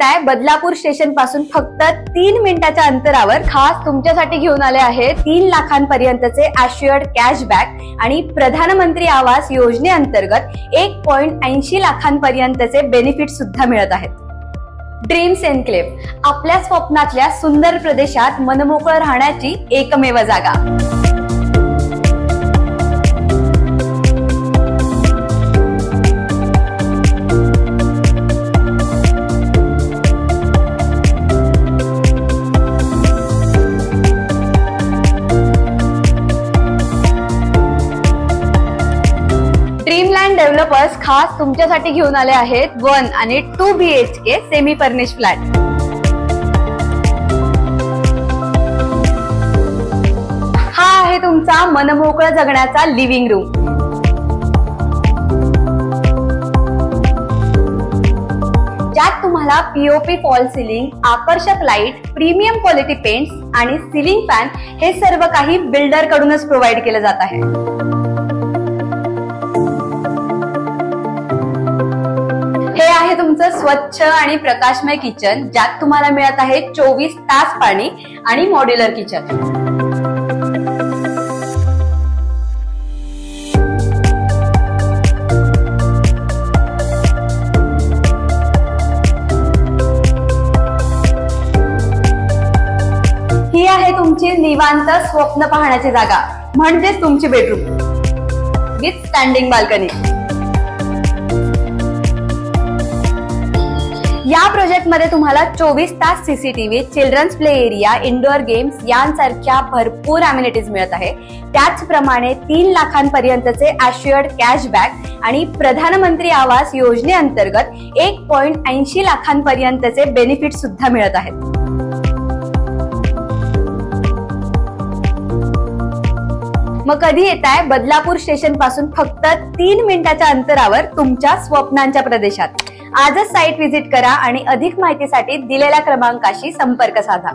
येताय बदलापूर स्टेशन पासून फक्त 3 मिनिटाच्या अंतरावर खास तुमच्यासाठी घेऊन आले आहे 3 लाखांपर्यंतचे ॲश्युअर्ड कॅशबॅक आणि प्रधानमंत्री आवास योजनेअंतर्गत 1.80 लाखांपर्यंतचे बेनिफिट सुद्धा मिळत आहेत। ड्रीम्स एन्क्लेव्ह आपल्या स्वप्नातल्या सुंदर प्रदेशात मनमोकळं राहण्याची एकमेव जागा। ड्रीमलँड डेव्हलपर्स खास तुमच्यासाठी घेऊन आले आहेत 1 आणि 2 BHK सेमी फर्निश फ्लॅट। हा आहे तुमचा मनमोकळं जगण्याचा लिव्हिंग रूम। ज्यात तुम्हाला POP फॉल सिलिंग, आकर्षक लाईट, प्रीमियम क्वालिटी पेंट्स आणि सिलिंग फॅन हे सर्व काही बिल्डर कडूनच प्रोव्हाइड केलं जात आहे। हे आहे तुमचं स्वच्छ आणि प्रकाशमय किचन, ज्यात तुम्हाला मिळत आहे 24 तास पाणी आणि मॉड्युलर किचन। ही आहे तुमची निवांत स्वप्न पाहण्याची जागा, म्हणजेच तुमची बेडरूम विथ स्टँडिंग बाल्कनी। या प्रोजेक्ट मध्ये तुम्हाला 24 तास CCTV, children's play area, indoor games यांसारख्या भरपूर अम्युनिटीज मिळत आहे। त्याचप्रमाणे 3 लाखांपर्यंतचे ॲश्युअर्ड कॅशबॅक आणि प्रधानमंत्री आवास योजनेअंतर्गत 1.80 लाखांपर्यंतचे बेनिफिट सुद्धा मिळत आहेत। मग कधी येताय बदलापूर स्टेशन पासून फक्त 3 मिनिटाच्या अंतरावर तुमच्या स्वप्नांच्या प्रदेशात। आजच साइट व्हिजिट करा आणि अधिक माहितीसाठी दिलेल्या क्रमांकाशी संपर्क साधा।